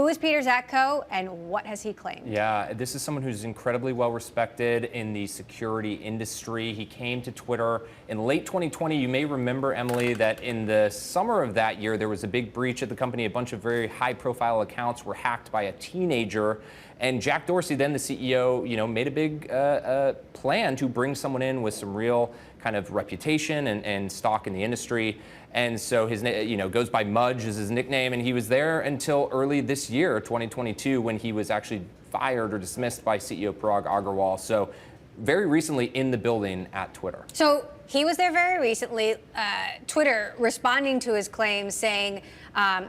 Who is Peter Zatko and what has he claimed? Yeah, this is someone who's incredibly well respected in the security industry. He came to Twitter in late 2020. You may remember, Emily, that in the summer of that year, there was a big breach at the company. A bunch of very high profile accounts were hacked by a teenager. And Jack Dorsey, then the CEO, made a big plan to bring someone in with some real kind of reputation and stock in the industry. And so his name, goes by Mudge is his nickname. And he was there until early this year, 2022, when he was actually fired or dismissed by CEO Parag Agrawal. So very recently in the building at Twitter. So he was there very recently. Twitter responding to his claims saying,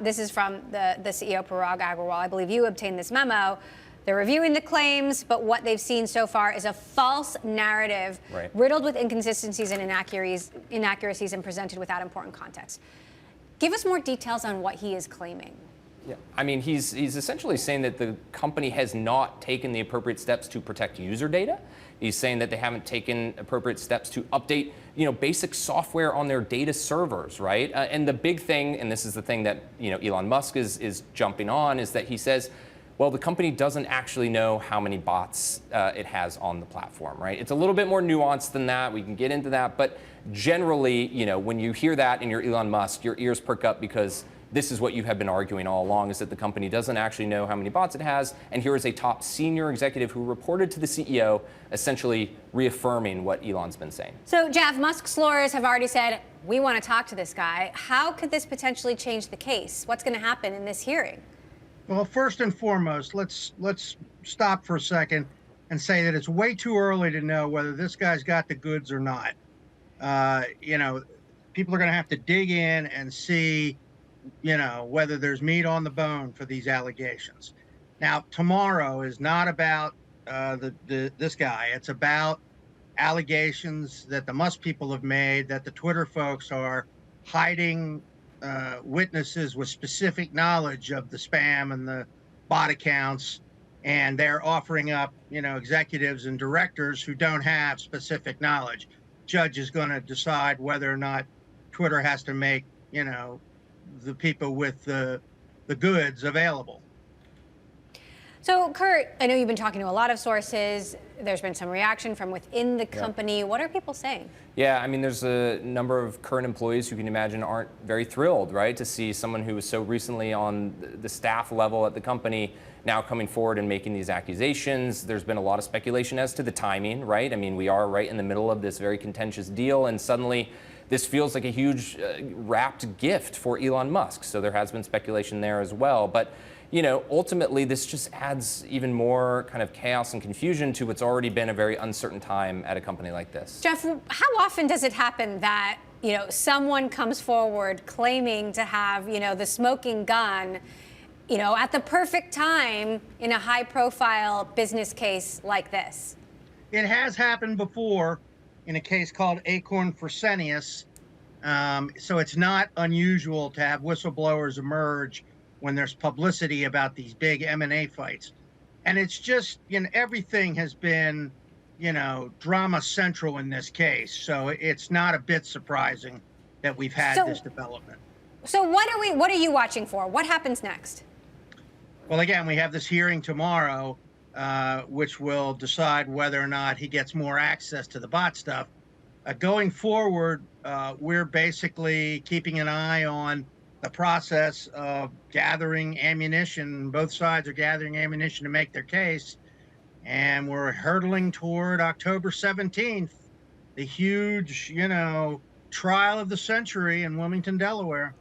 this is from the CEO Parag Agrawal. I believe you obtained this memo. They're reviewing the claims, but what they've seen so far is a false narrative, riddled with inconsistencies and inaccuracies and presented without important context. Give us more details on what he is claiming. Yeah, I mean, he's essentially saying that the company has not taken the appropriate steps to protect user data. He's saying that they haven't taken appropriate steps to update, basic software on their data servers, right? And the big thing, and this is the thing that, Elon Musk is jumping on, is that he says, well, the company doesn't actually know how many bots it has on the platform, right? It's a little bit more nuanced than that. We can get into that. But generally, when you hear that and you're Elon Musk, your ears perk up because this is what you have been arguing all along, is that the company doesn't actually know how many bots it has. And here is a top senior executive who reported to the CEO, essentially reaffirming what Elon's been saying. So, Jeff, Musk's lawyers have already said, we want to talk to this guy. How could this potentially change the case? What's going to happen in this hearing? Well, first and foremost, let's stop for a second and say that it's way too early to know whether this guy's got the goods or not. People are going to have to dig in and see, whether there's meat on the bone for these allegations. Now, tomorrow is not about this guy. It's about allegations that the Musk people have made, that the Twitter folks are hiding witnesses with specific knowledge of the spam and the bot accounts, and they're offering up, executives and directors who don't have specific knowledge. Judge is going to decide whether or not Twitter has to make, the people with the goods available. So, Kurt, I know you've been talking to a lot of sources. There's been some reaction from within the company. What are people saying? Yeah, I mean, there's a number of current employees who can imagine aren't very thrilled, right, to see someone who was so recently on the staff level at the company now coming forward and making these accusations. There's been a lot of speculation as to the timing, right? I mean, we are right in the middle of this very contentious deal, and suddenly this feels like a huge wrapped gift for Elon Musk. So there has been speculation there as well. But ultimately, this just adds even more kind of chaos and confusion to what's already been a very uncertain time at a company like this. Jeff, how often does it happen that, someone comes forward claiming to have, the smoking gun, at the perfect time in a high-profile business case like this? It has happened before in a case called Acorn Fresenius. So it's not unusual to have whistleblowers emerge when there's publicity about these big M&A fights. And it's just, everything has been, drama central in this case. So it's not a bit surprising that we've had this development. So what are you watching for? What happens next? Well, again, we have this hearing tomorrow, which will decide whether or not he gets more access to the bot stuff. Going forward, we're basically keeping an eye on the process of gathering ammunition. Both sides are gathering ammunition to make their case. And we're hurtling toward October 17th, the huge, trial of the century in Wilmington, Delaware.